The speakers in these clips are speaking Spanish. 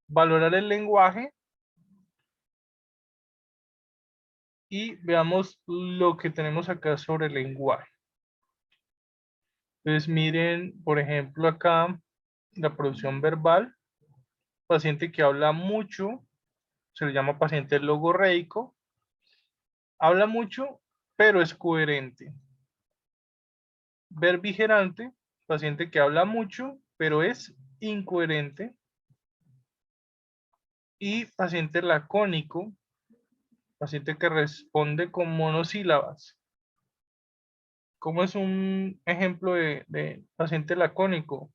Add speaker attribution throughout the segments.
Speaker 1: valorar el lenguaje y veamos lo que tenemos acá sobre el lenguaje. Entonces miren, por ejemplo, acá la producción verbal, paciente que habla mucho, se le llama paciente logorreico, habla mucho, pero es coherente. Verbigerante, paciente que habla mucho, pero es incoherente. Y paciente lacónico, paciente que responde con monosílabas. ¿Cómo es un ejemplo de paciente lacónico?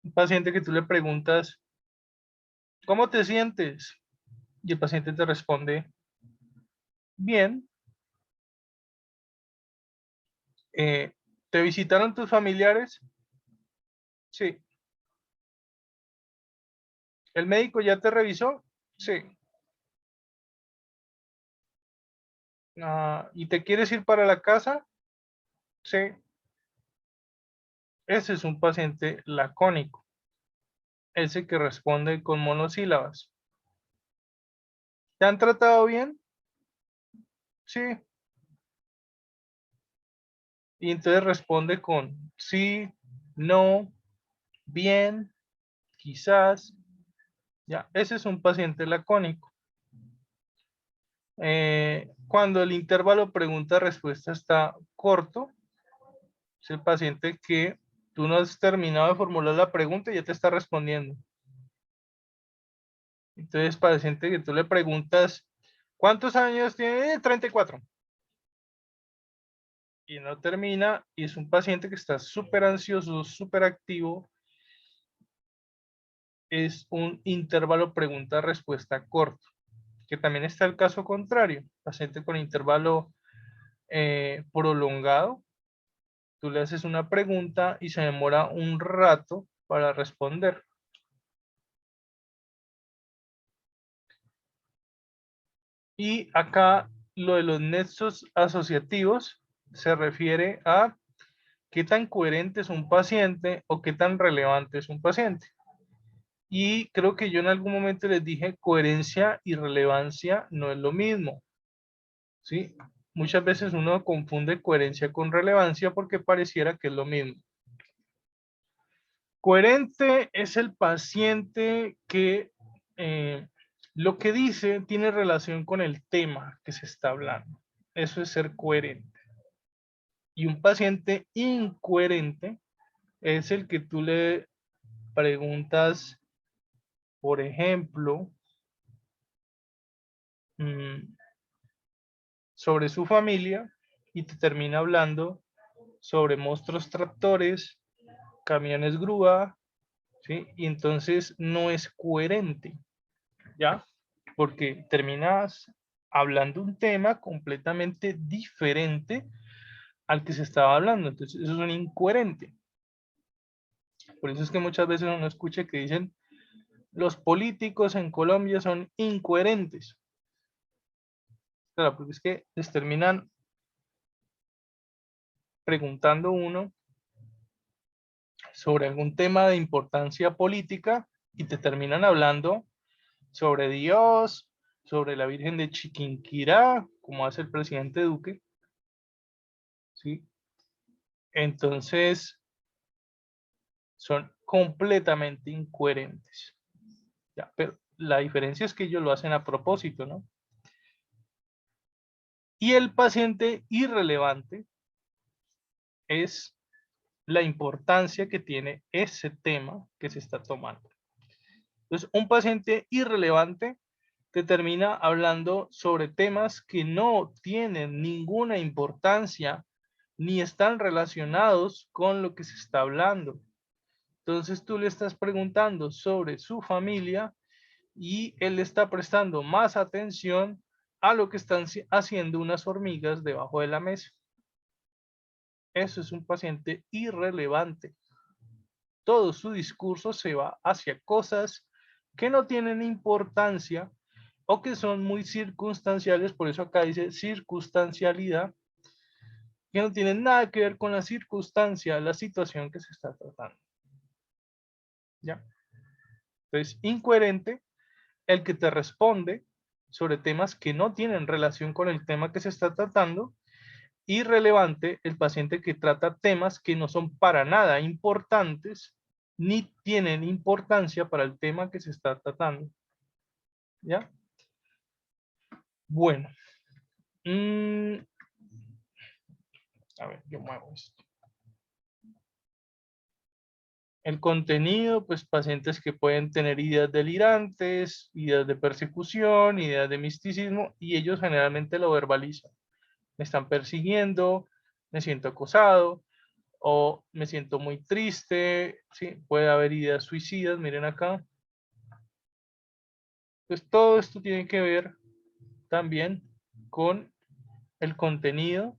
Speaker 1: Un paciente que tú le preguntas, ¿cómo te sientes? Y el paciente te responde, bien. ¿Te visitaron tus familiares? Sí. ¿El médico ya te revisó? Sí. ¿Y te quieres ir para la casa? Sí. Ese es un paciente lacónico, ese que responde con monosílabas. ¿Te han tratado bien? Sí. Y entonces responde con sí, no, bien, quizás. Ya, ese es un paciente lacónico. Cuando el intervalo pregunta-respuesta está corto, es el paciente que tú no has terminado de formular la pregunta y ya te está respondiendo. Entonces, paciente que tú le preguntas, ¿cuántos años tiene? 34. Y no termina, y es un paciente que está súper ansioso, súper activo. Es un intervalo pregunta-respuesta corto, que también está el caso contrario, paciente con intervalo prolongado. Tú le haces una pregunta y se demora un rato para responder. Y acá lo de los nexos asociativos se refiere a qué tan coherente es un paciente o qué tan relevante es un paciente. Y creo que yo en algún momento les dije coherencia y relevancia no es lo mismo, ¿sí? Muchas veces uno confunde coherencia con relevancia porque pareciera que es lo mismo. Coherente es el paciente que lo que dice tiene relación con el tema que se está hablando. Eso es ser coherente. Y un paciente incoherente es el que tú le preguntas, por ejemplo, sobre su familia y te termina hablando sobre monstruos tractores, camiones grúa, ¿sí? Y entonces no es coherente, ¿ya? Porque terminas hablando un tema completamente diferente al que se estaba hablando. Entonces, eso es un incoherente. Por eso es que muchas veces uno escucha que dicen, los políticos en Colombia son incoherentes. Claro, porque es que les terminan preguntando uno sobre algún tema de importancia política y te terminan hablando sobre Dios, sobre la Virgen de Chiquinquirá, como hace el presidente Duque, ¿sí? Entonces, son completamente incoherentes. Ya, pero la diferencia es que ellos lo hacen a propósito, ¿no? Y el paciente irrelevante es la importancia que tiene ese tema que se está tomando. Entonces, un paciente irrelevante te termina hablando sobre temas que no tienen ninguna importancia ni están relacionados con lo que se está hablando. Entonces tú le estás preguntando sobre su familia y él está prestando más atención a lo que están haciendo unas hormigas debajo de la mesa. Eso es un paciente irrelevante. Todo su discurso se va hacia cosas que no tienen importancia o que son muy circunstanciales, por eso acá dice circunstancialidad, que no tienen nada que ver con la circunstancia, la situación que se está tratando. ¿Ya? Entonces, incoherente, el que te responde sobre temas que no tienen relación con el tema que se está tratando. Irrelevante, el paciente que trata temas que no son para nada importantes ni tienen importancia para el tema que se está tratando. ¿Ya? Bueno. A ver, yo muevo esto. El contenido, pues pacientes que pueden tener ideas delirantes, ideas de persecución, ideas de misticismo, y ellos generalmente lo verbalizan. Me están persiguiendo, me siento acosado, o me siento muy triste, ¿sí? Puede haber ideas suicidas, miren acá. Pues todo esto tiene que ver también con el contenido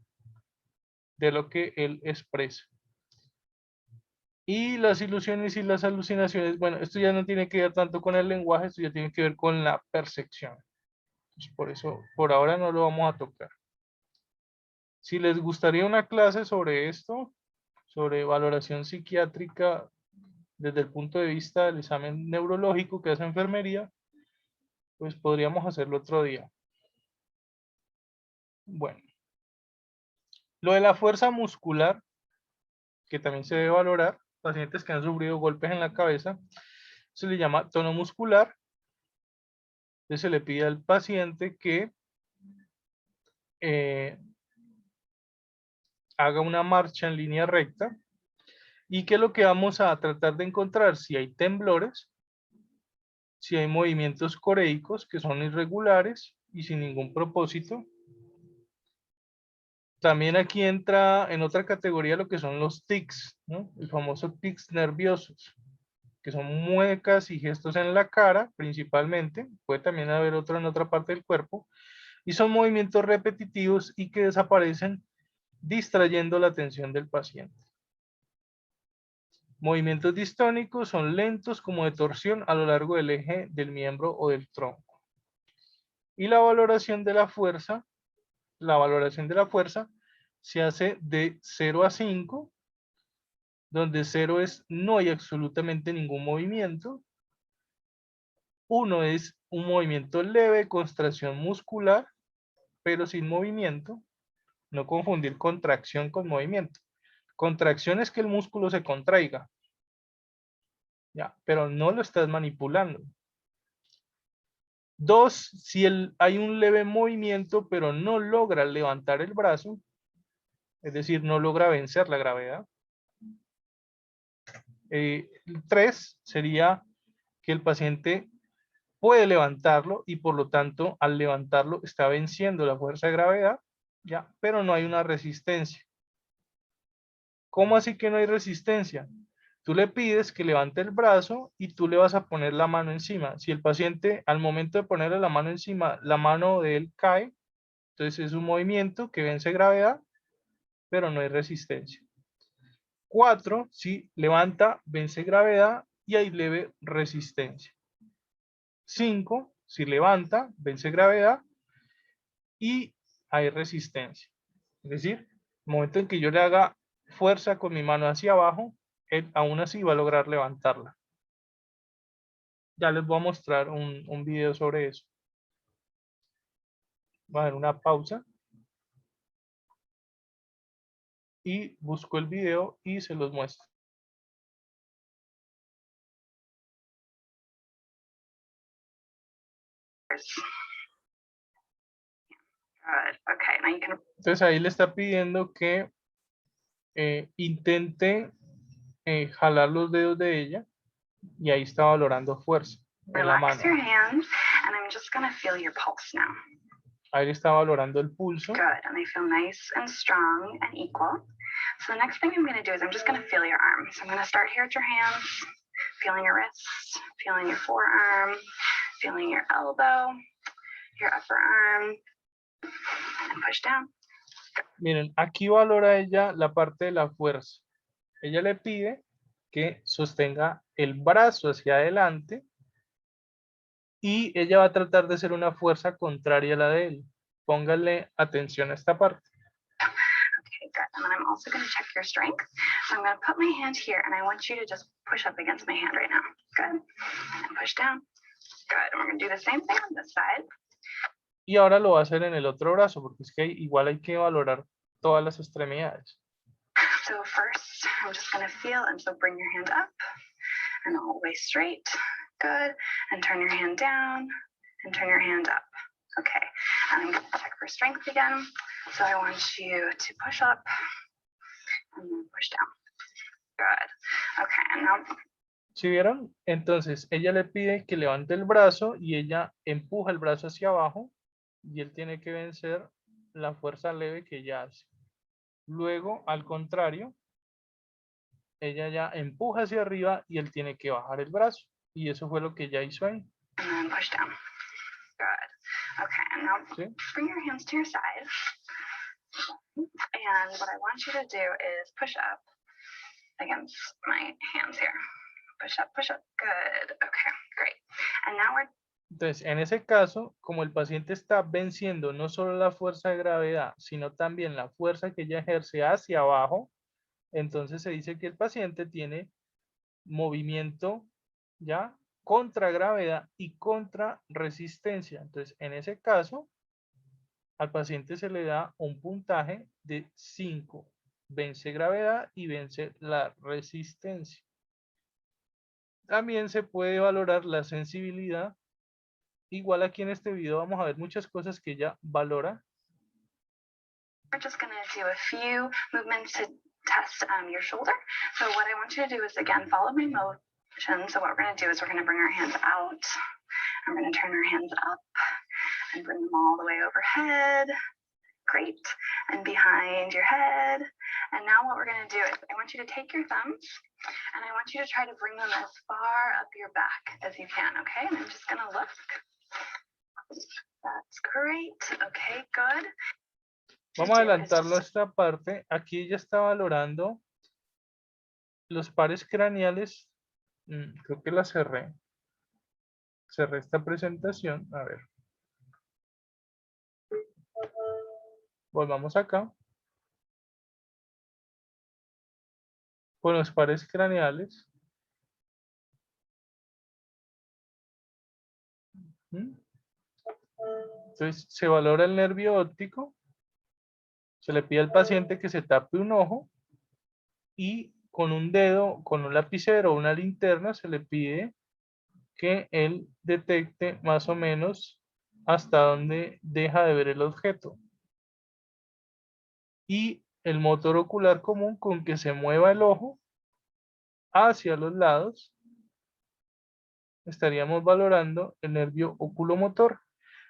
Speaker 1: de lo que él expresa. Y las ilusiones y las alucinaciones, bueno, esto ya no tiene que ver tanto con el lenguaje, esto ya tiene que ver con la percepción. Pues por eso, por ahora no lo vamos a tocar. Si les gustaría una clase sobre esto, sobre valoración psiquiátrica desde el punto de vista del examen neurológico que hace enfermería, pues podríamos hacerlo otro día. Bueno, lo de la fuerza muscular, que también se debe valorar, pacientes que han sufrido golpes en la cabeza, se le llama tono muscular. Entonces se le pide al paciente que haga una marcha en línea recta y que lo que vamos a tratar de encontrar, si hay temblores, si hay movimientos coréicos que son irregulares y sin ningún propósito. También aquí entra en otra categoría lo que son los tics, ¿no? El famoso tics nerviosos, que son muecas y gestos en la cara principalmente, puede también haber otro en otra parte del cuerpo, y son movimientos repetitivos y que desaparecen distrayendo la atención del paciente. Movimientos distónicos son lentos como de torsión a lo largo del eje del miembro o del tronco. Y la valoración de la fuerza se hace de 0 a 5, donde 0 es no hay absolutamente ningún movimiento. 1 es un movimiento leve, contracción muscular, pero sin movimiento. No confundir contracción con movimiento. Contracción es que el músculo se contraiga, ¿ya? Pero no lo estás manipulando. 2, si hay un leve movimiento, pero no logra levantar el brazo, es decir, no logra vencer la gravedad. 3 sería que el paciente puede levantarlo y por lo tanto al levantarlo está venciendo la fuerza de gravedad, ¿ya? Pero no hay una resistencia. ¿Cómo así que no hay resistencia? Tú le pides que levante el brazo y tú le vas a poner la mano encima. Si el paciente al momento de ponerle la mano encima, la mano de él cae, entonces es un movimiento que vence gravedad, pero no hay resistencia. 4, si levanta, vence gravedad y hay leve resistencia. 5, si levanta, vence gravedad y hay resistencia. Es decir, el momento en que yo le haga fuerza con mi mano hacia abajo, él aún así va a lograr levantarla. Ya les voy a mostrar un video sobre eso. Voy a dar una pausa. Y busco el video y se los muestro. Entonces ahí le está pidiendo que intente jalar los dedos de ella y ahí está valorando fuerza en la mano. Ahí está valorando el pulso.
Speaker 2: Good, and they feel nice and strong and equal. So the next thing I'm going to do is I'm just going to feel your arm. So I'm going to start here at your hands, feeling your wrist, feeling your forearm, feeling your elbow, your upper arm, and push down.
Speaker 1: Miren, aquí valora ella la parte de la fuerza. Ella le pide que sostenga el brazo hacia adelante y ella va a tratar de hacer una fuerza contraria a la de él. Póngale atención a esta parte.
Speaker 2: Okay, good. And then I'm also going to check your strength. So I'm going to put my hand here and I want you to just push up against my hand right now. Good. And push down. Good. And we're going to do the same thing on this side.
Speaker 1: Y ahora lo va a hacer en el otro brazo, porque es que igual hay que valorar todas las extremidades.
Speaker 2: So first, I'm just going to feel, and so bring your hand up and all the way straight. Good. And turn your hand down and turn your hand up. Okay. And I'm going to check for strength again. So I want you to push up and then push down. Good. Okay. And now.
Speaker 1: ¿Sí vieron? Entonces ella le pide que levante el brazo y ella empuja el brazo hacia abajo y él tiene que vencer la fuerza leve que ella hace. Luego, al contrario, ella ya empuja hacia arriba y él tiene que bajar el brazo. Y eso fue lo que ella hizo ahí.
Speaker 2: And then push down. Good. Okay, and now
Speaker 1: ¿Sí?
Speaker 2: bring your hands to your side. And what I want you to do is push up against my hands here. Push up, push up. Good. Okay, great. And now we're.
Speaker 1: Entonces, en ese caso, como el paciente está venciendo no solo la fuerza de gravedad, sino también la fuerza que ella ejerce hacia abajo, entonces se dice que el paciente tiene movimiento, ¿ya? Contra gravedad y contra resistencia. Entonces, en ese caso, al paciente se le da un puntaje de 5. Vence gravedad y vence la resistencia. También se puede valorar la sensibilidad. Igual aquí en este video vamos a ver muchas cosas que ella valora.
Speaker 2: We're just going to do a few movements to test your shoulder. So what I want you to do is, again, follow my motion. So what we're going to do is we're going to bring our hands out. And we're going to turn our hands up and bring them all the way overhead. Great. And behind your head. And now what we're going to do is I want you to take your thumbs and I want you to try to bring them as far up your back as you can, okay? And I'm just going to look. That's great. Okay, good.
Speaker 1: Vamos a adelantar nuestra parte. Aquí ella está valorando los pares craneales. Creo que la cerré. Cerré esta presentación. A ver. Volvamos acá. Con los pares craneales. Entonces se valora el nervio óptico. Se le pide al paciente que se tape un ojo. Y con un dedo, con un lapicero o una linterna, se le pide que él detecte más o menos hasta dónde deja de ver el objeto. Y el motor ocular común con que se mueva el ojo hacia los lados, estaríamos valorando el nervio oculomotor.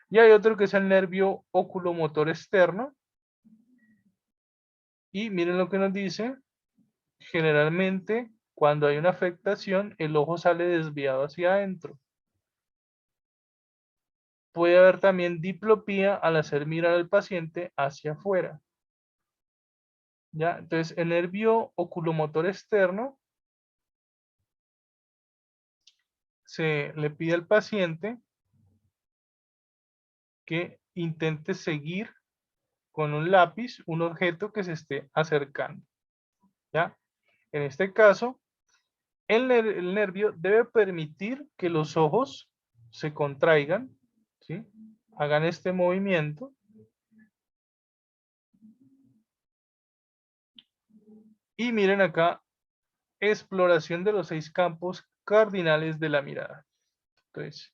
Speaker 1: Y hay otro que es el nervio oculomotor externo. Y miren lo que nos dice. Generalmente, cuando hay una afectación, el ojo sale desviado hacia adentro. Puede haber también diplopía al hacer mirar al paciente hacia afuera. ¿Ya? Entonces, el nervio oculomotor externo se le pide al paciente que intente seguir con un lápiz un objeto que se esté acercando. ¿Ya? En este caso, el nervio debe permitir que los ojos se contraigan, ¿sí? Hagan este movimiento. Y miren acá, exploración de los 6 campos cardinales de la mirada. Entonces,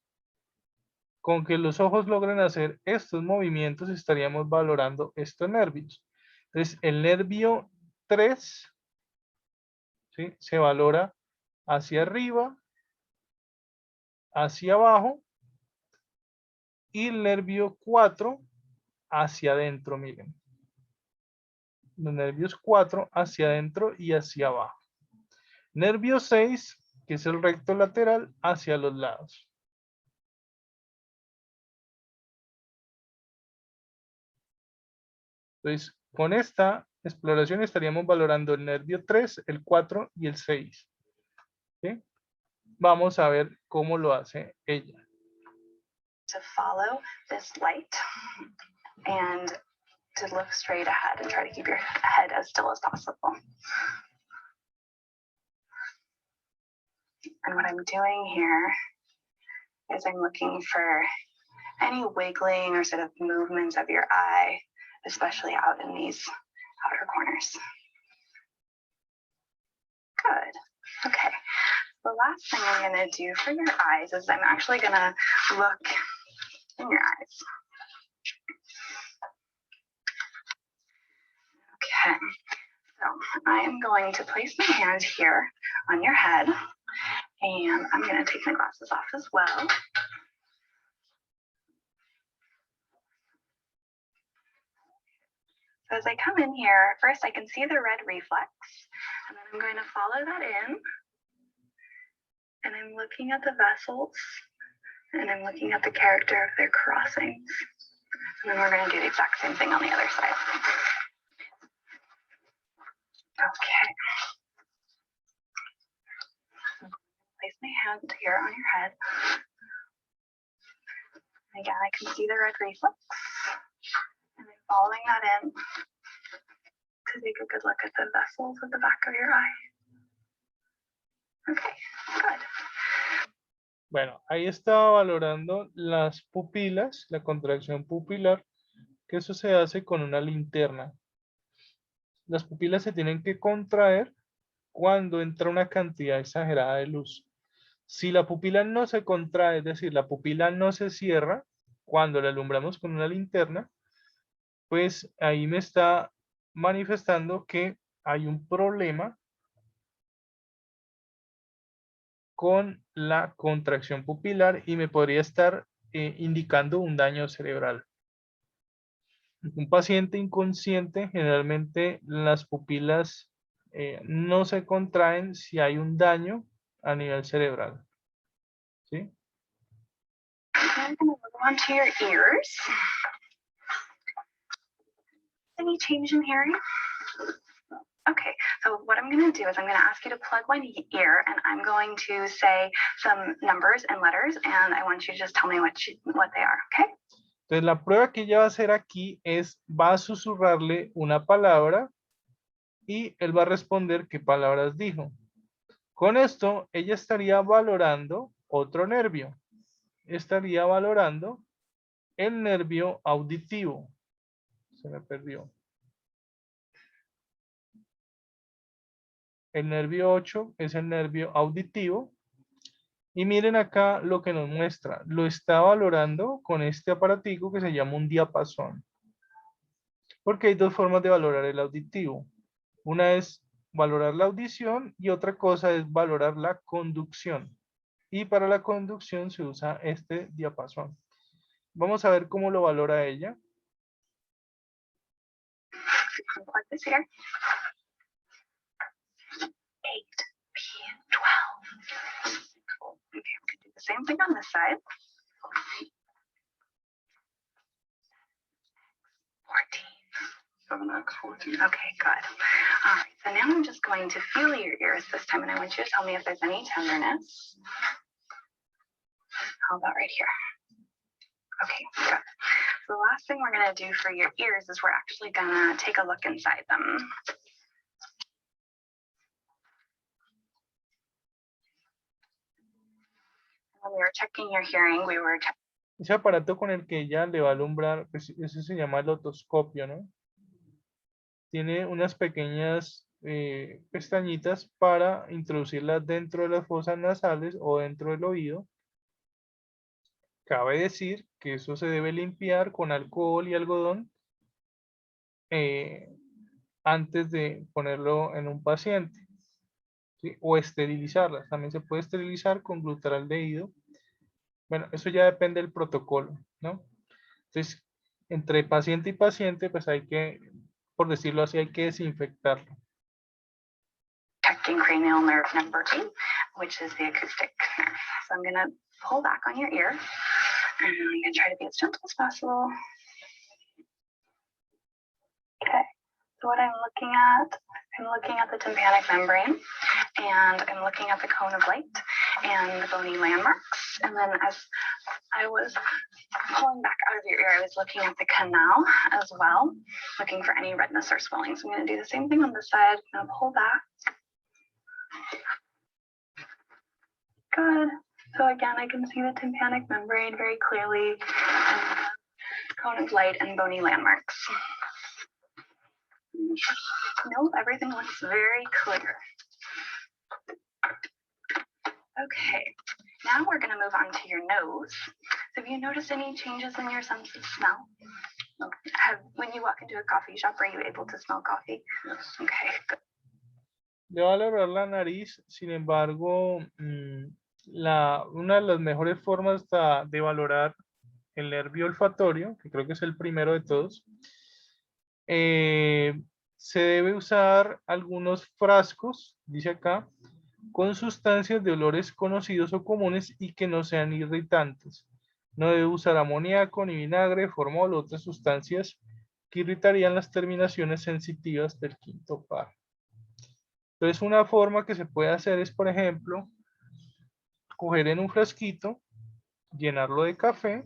Speaker 1: con que los ojos logren hacer estos movimientos, estaríamos valorando estos nervios. Entonces, el nervio 3, ¿sí? Se valora hacia arriba, hacia abajo, y el nervio 4 hacia adentro, miren. Los nervios 4 hacia adentro y hacia abajo. Nervio 6, que es el recto lateral, hacia los lados. Entonces, con esta exploración estaríamos valorando el nervio 3, el 4 y el 6. ¿Sí? Vamos a ver cómo lo hace ella.
Speaker 2: To follow this light and to look straight ahead and try to keep your head as still as possible. And what I'm doing here is I'm looking for any wiggling or sort of movements of your eye, especially out in these outer corners. Good. Okay. The last thing I'm going to do for your eyes is I'm actually going to look in your eyes. Okay. So I am going to place my hand here on your head, and I'm going to take my glasses off as well. So as I come in here, first I can see the red reflex, and then I'm going to follow that in, and I'm looking at the vessels, and I'm looking at the character of their crossings. And then we're going to do the exact same thing on the other side. Okay. Place my hand here on your head. Again, I can see the red reflex, and I'm following that in to take a good look at the vessels at the back of your eye. Okay, good.
Speaker 1: Bueno, ahí estaba valorando las pupilas, la contracción pupilar, que eso se hace con una linterna. Las pupilas se tienen que contraer cuando entra una cantidad exagerada de luz. Si la pupila no se contrae, es decir, la pupila no se cierra cuando la alumbramos con una linterna, pues ahí me está manifestando que hay un problema con la contracción pupilar y me podría estar indicando un daño cerebral. Un paciente inconsciente, generalmente las pupilas no se contraen si hay un daño a nivel cerebral. ¿Sí?
Speaker 2: I'm going to move on to your ears. Any change in hearing? Okay, so what I'm going to do is I'm going to ask you to plug one ear, and I'm going to say some numbers and letters, and I want you to just tell me what they are, okay?
Speaker 1: Entonces la prueba que ella va a hacer aquí es, va a susurrarle una palabra y él va a responder qué palabras dijo. Con esto, ella estaría valorando otro nervio. Estaría valorando el nervio auditivo. Se me perdió. El nervio 8 es el nervio auditivo. Y miren acá lo que nos muestra. Lo está valorando con este aparatico que se llama un diapasón. Porque hay dos formas de valorar el auditivo. Una es valorar la audición y otra cosa es valorar la conducción. Y para la conducción se usa este diapasón. Vamos a ver cómo lo valora ella.
Speaker 2: Plug this here. 8, P, 12. Okay, we're going to do the same thing on this side. 14. 7X, 14. Okay, good. All right, so now I'm just going to feel your ears this time, and I want you to tell me if there's any tenderness. How about right here? Okay, good. So the last thing we're going to do for your ears is we're actually going to take a look inside them. When we were checking your hearing, we were checking.
Speaker 1: Ese aparato con el que ella le va a alumbrar, pues eso se llama el otoscopio, ¿no? Tiene unas pequeñas pestañitas para introducirlas dentro de las fosas nasales o dentro del oído. Cabe decir que eso se debe limpiar con alcohol y algodón antes de ponerlo en un paciente, ¿sí? O esterilizarlas. También se puede esterilizar con glutaraldehído. Bueno, eso ya depende del protocolo, ¿no? Entonces, entre paciente y paciente, pues hay que, por decirlo así, hay que desinfectarlo.
Speaker 2: Checking cranial nerve number 2, which is the acoustic nerve. So I'm going to pull back on your ear, and I'm going to try to be as gentle as possible. Okay, so what I'm looking at the tympanic membrane, and I'm looking at the cone of light and the bony landmarks. And then as I was pulling back out of your ear, I was looking at the canal as well, looking for any redness or swelling. So I'm going to do the same thing on this side. I'm going to pull back. Good. So again, I can see the tympanic membrane very clearly, and cone of light and bony landmarks. No, everything looks very clear. Okay, now we're going to move on to your nose. So have you noticed any changes in your sense of smell? When you walk into a coffee shop, are you able to smell coffee? Yes. Okay, good.
Speaker 1: Le va a valorar la nariz, sin embargo, una de las mejores formas de valorar el nervio olfatorio, que creo que es el primero de todos, se debe usar algunos frascos, dice acá, con sustancias de olores conocidos o comunes y que no sean irritantes. No debe usar amoníaco, ni vinagre, formol, otras sustancias que irritarían las terminaciones sensitivas del quinto par. Entonces, una forma que se puede hacer es, por ejemplo, coger en un frasquito, llenarlo de café,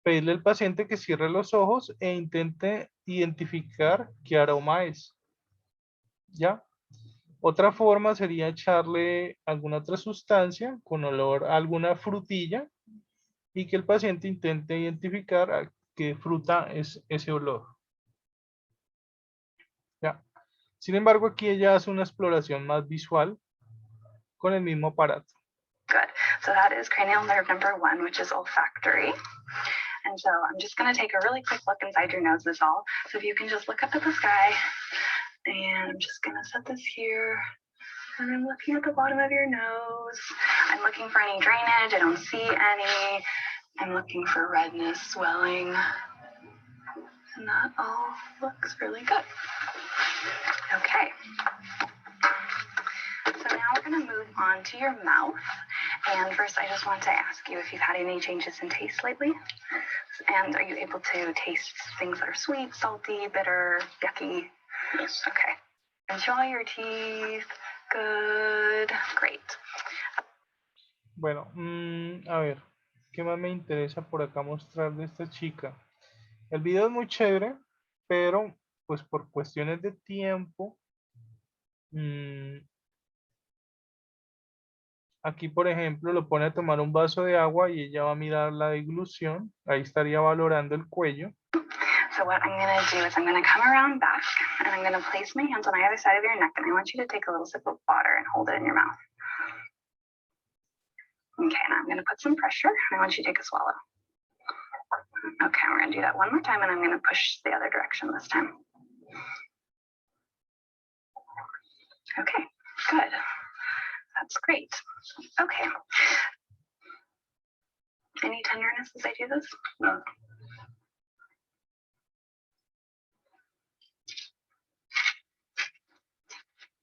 Speaker 1: pedirle al paciente que cierre los ojos e intente identificar qué aroma es. ¿Ya? Otra forma sería echarle alguna otra sustancia con olor a alguna frutilla y que el paciente intente identificar a qué fruta es ese olor. ¿Ya? Sin embargo, aquí ella hace una exploración más visual con el mismo aparato.
Speaker 2: Good. So that is cranial nerve number 1, which is olfactory. And so I'm just going to take a really quick look inside your nose, is all. So if you can just look up at the sky, and I'm just going to set this here. And I'm looking at the bottom of your nose. I'm looking for any drainage. I don't see any. I'm looking for redness, swelling. And that all looks really good. Okay. So now we're going to move on to your mouth. And first, I just want to ask you if you've had any changes in taste lately. And are you able to taste things that are sweet, salty, bitter, yucky? Yes. Okay. Enjoy your teeth. Good. Great.
Speaker 1: Bueno, a ver, ¿qué más me interesa por acá mostrar de esta chica? El video es muy chévere, pero pues por cuestiones de tiempo, aquí, por ejemplo, lo pone a tomar un vaso de agua y ella va a mirar la deglución. Ahí estaría valorando el cuello.
Speaker 2: So what I'm going to do is I'm going to come around back and I'm going to place my hands on either side of your neck and I want you to take a little sip of water and hold it in your mouth. Okay, now I'm going to put some pressure and I want you to take a swallow. Okay, we're going to do that one more time and I'm going to push the other direction this time. Okay, good. That's great. Okay. Any tenderness as I do this? No.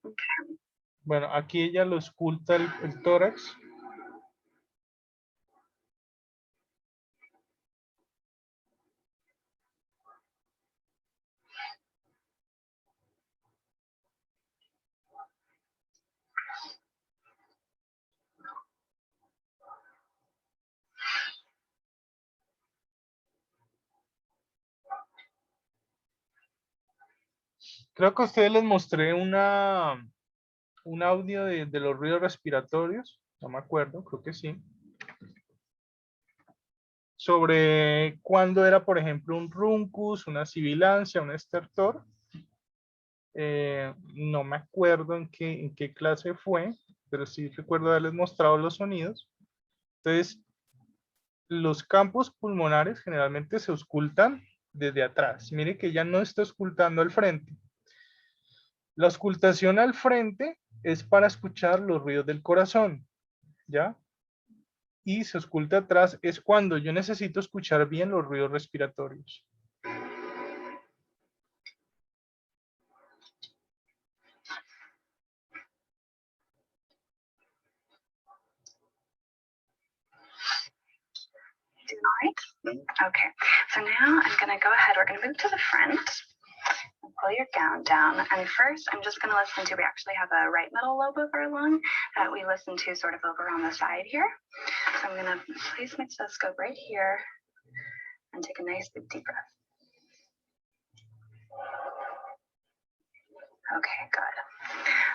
Speaker 2: Okay.
Speaker 1: Bueno, aquí ella lo oculta el tórax. Creo que a ustedes les mostré un audio de los ruidos respiratorios, no me acuerdo, creo que sí. Sobre cuándo era, por ejemplo, un runcus, una sibilancia, un estertor. No me acuerdo en qué clase fue, pero sí recuerdo haberles mostrado los sonidos. Entonces, los campos pulmonares generalmente se auscultan desde atrás. Mire que ya no está auscultando al frente. La auscultación al frente es para escuchar los ruidos del corazón, ¿ya? Y se ausculta atrás es cuando yo necesito escuchar bien los ruidos respiratorios.
Speaker 2: All right. Okay. So now I'm going to go ahead. We're going to move to the front. Pull your gown down. And first, I'm just going to listen to, we actually have a right middle lobe of our lung that we listen to sort of over on the side here. So I'm going to place my stethoscope right here and take a nice big deep breath. Okay, good.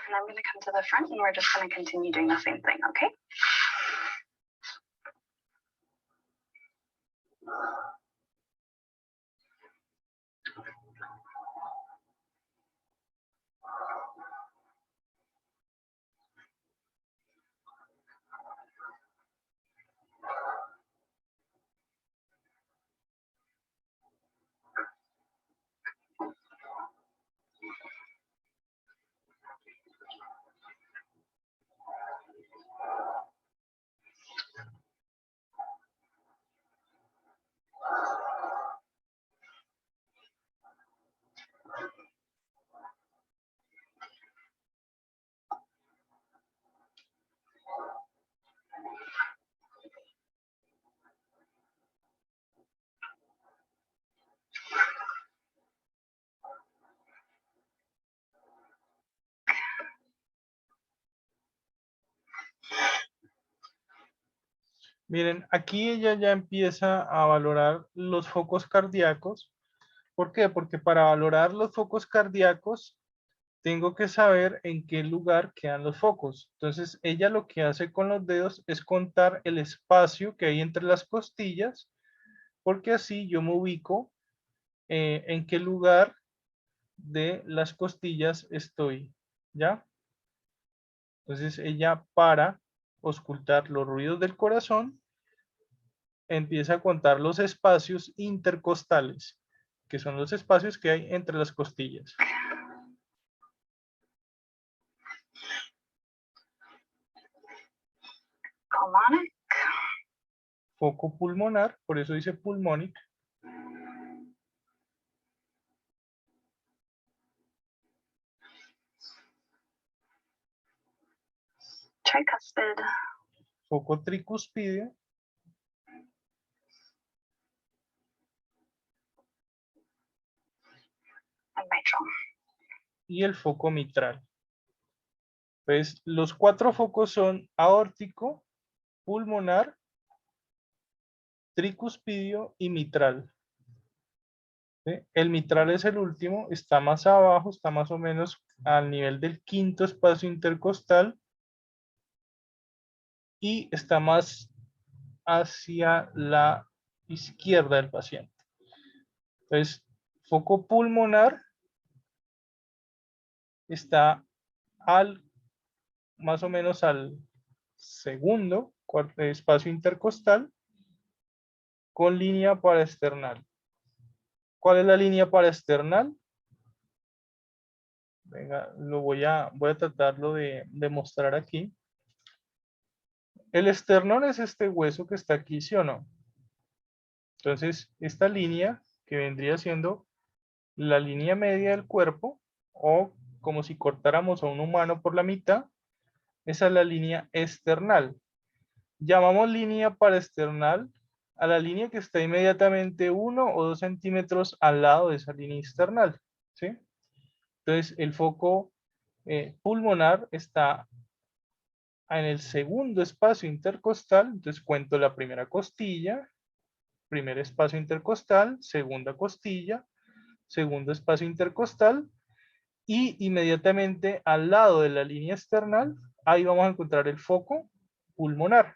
Speaker 2: And I'm going to come to the front and we're just going to continue doing the same thing, okay?
Speaker 1: Miren, aquí ella ya empieza a valorar los focos cardíacos. ¿Por qué? Porque para valorar los focos cardíacos tengo que saber en qué lugar quedan los focos. Entonces, ella lo que hace con los dedos es contar el espacio que hay entre las costillas, porque así yo me ubico en qué lugar de las costillas estoy, ¿ya? Entonces, ella para auscultar los ruidos del corazón, empieza a contar los espacios intercostales, que son los espacios que hay entre las costillas.
Speaker 2: Pulmonic.
Speaker 1: Foco pulmonar, por eso dice pulmonic.
Speaker 2: Tricuspid.
Speaker 1: Foco tricuspidio.
Speaker 2: And mitral.
Speaker 1: Y el foco mitral. Pues los 4 focos son aórtico, pulmonar, tricuspidio y mitral. ¿Sí? El mitral es el último, está más abajo, está más o menos al nivel del 5.º espacio intercostal y está más hacia la izquierda del paciente. Entonces, foco pulmonar está más o menos al 2.º espacio intercostal con línea paraesternal. ¿Cuál es la línea paraesternal? Venga, voy a tratarlo de mostrar aquí. El esternón es este hueso que está aquí, ¿sí o no? Entonces, esta línea que vendría siendo la línea media del cuerpo, o como si cortáramos a un humano por la mitad, esa es la línea esternal. Llamamos línea paraesternal a la línea que está inmediatamente 1 o 2 centímetros al lado de esa línea external, ¿sí? Entonces, el foco pulmonar está en el 2.º espacio intercostal. Entonces, cuento la primera costilla, primer espacio intercostal, segunda costilla, segundo espacio intercostal, y inmediatamente al lado de la línea external, ahí vamos a encontrar el foco pulmonar.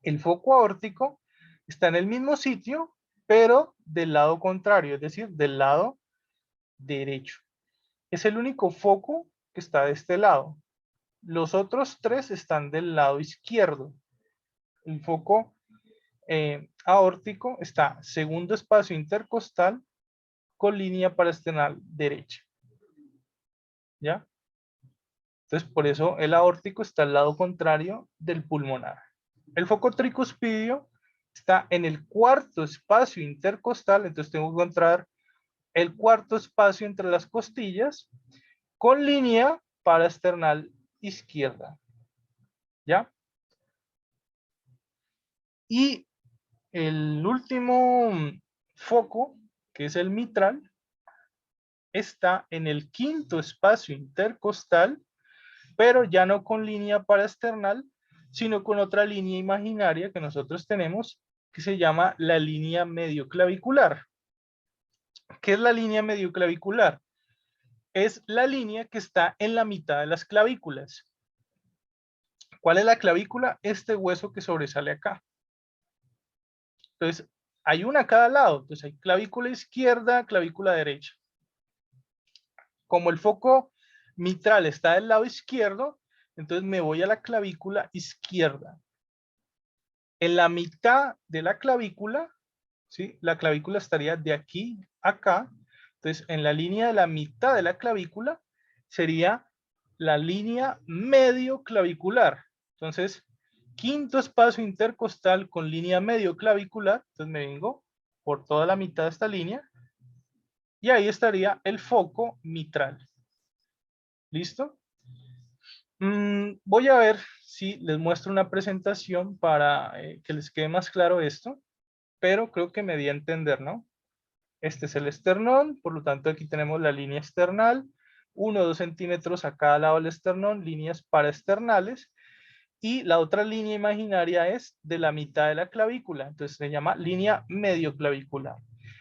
Speaker 1: El foco aórtico está en el mismo sitio, pero del lado contrario, es decir, del lado derecho. Es el único foco que está de este lado. Los otros 3 están del lado izquierdo. El foco aórtico está segundo espacio intercostal con línea paraesternal derecha. ¿Ya? Entonces, por eso el aórtico está al lado contrario del pulmonar. El foco tricuspidio está en el 4.º espacio intercostal, entonces tengo que encontrar el 4.º espacio entre las costillas con línea paraesternal izquierda. ¿Ya? Y el último foco, que es el mitral, está en el 5.º espacio intercostal, pero ya no con línea paraesternal, sino con otra línea imaginaria que nosotros tenemos, que se llama la línea medioclavicular. ¿Qué es la línea medioclavicular? es la línea que está en la mitad de las clavículas. ¿Cuál es la clavícula? Este hueso que sobresale acá. Entonces, hay una a cada lado. Entonces, hay clavícula izquierda, clavícula derecha. Como el foco mitral está del lado izquierdo, entonces me voy a la clavícula izquierda. En la mitad de la clavícula, ¿sí? La clavícula estaría de aquí a acá. Entonces, en la línea de la mitad de la clavícula sería la línea medio clavicular. Entonces, quinto espacio intercostal con línea medio clavicular. Entonces me vengo por toda la mitad de esta línea y ahí estaría el foco mitral. ¿Listo? Voy a ver si les muestro una presentación para que les quede más claro esto, pero creo que me di a entender, ¿no? Este es el esternón, por lo tanto aquí tenemos la línea external, 1 o 2 centímetros a cada lado del esternón, líneas paraesternales, y la otra línea imaginaria es de la mitad de la clavícula, entonces se llama línea medio clavicular.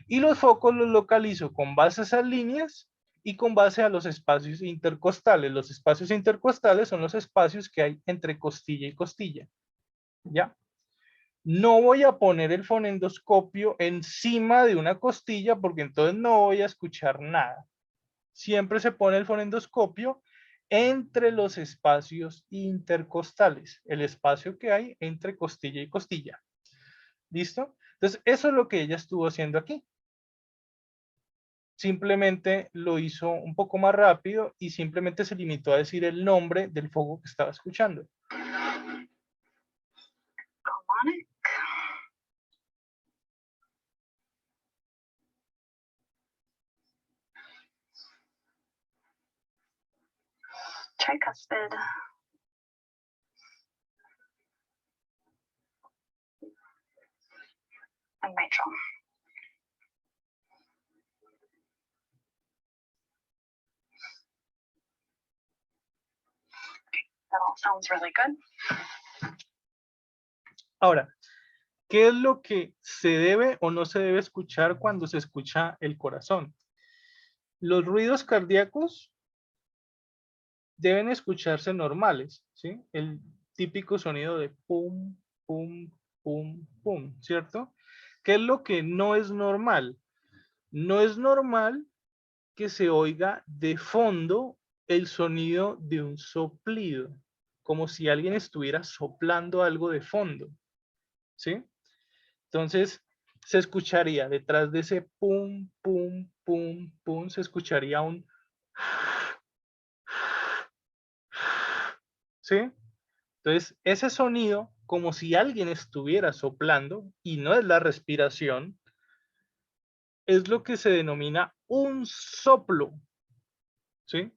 Speaker 1: Y los focos los localizo con base a esas líneas y con base a los espacios intercostales. Los espacios intercostales son los espacios que hay entre costilla y costilla. ¿Ya? No voy a poner el fonendoscopio encima de una costilla porque entonces no voy a escuchar nada. Siempre se pone el fonendoscopio entre los espacios intercostales, el espacio que hay entre costilla y costilla. ¿Listo? Entonces, eso es lo que ella estuvo haciendo aquí. Simplemente lo hizo un poco más rápido y simplemente se limitó a decir el nombre del foco que estaba escuchando.
Speaker 2: Colonic. Tricuspid. And mitral. That all sounds really good.
Speaker 1: Ahora, ¿qué es lo que se debe o no se debe escuchar cuando se escucha el corazón? Los ruidos cardíacos deben escucharse normales, ¿sí? El típico sonido de pum, pum, pum, pum, ¿cierto? ¿Qué es lo que no es normal? No es normal que se oiga de fondo el sonido de un soplido, como si alguien estuviera soplando algo de fondo, ¿sí? Entonces, se escucharía detrás de ese pum, pum, pum, pum, se escucharía un... ¿Sí? Entonces, ese sonido, como si alguien estuviera soplando, y no es la respiración, es lo que se denomina un soplo, ¿sí?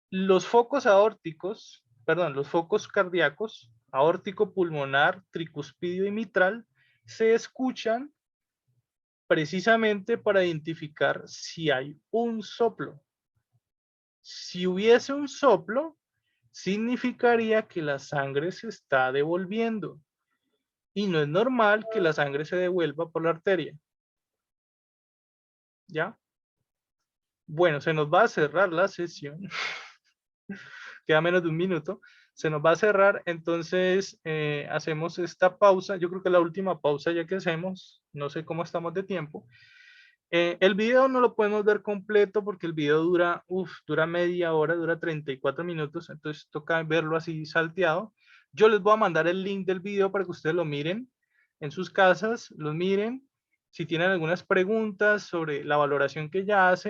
Speaker 1: Los focos aórticos, perdón, los focos cardíacos, aórtico, pulmonar, tricuspidio y mitral, se escuchan precisamente para identificar si hay un soplo. Si hubiese un soplo, significaría que la sangre se está devolviendo. Y no es normal que la sangre se devuelva por la arteria. ¿Ya? Bueno, se nos va a cerrar la sesión. Queda menos de un minuto. Se nos va a cerrar, entonces hacemos esta pausa. Yo creo que la última pausa ya que hacemos, no sé cómo estamos de tiempo. El video no lo podemos ver completo porque el video dura media hora, dura 34 minutos, entonces toca verlo así salteado. Yo les voy a mandar el link del video para que ustedes lo miren en sus casas, lo miren. Si tienen algunas preguntas sobre la valoración que ya hacen,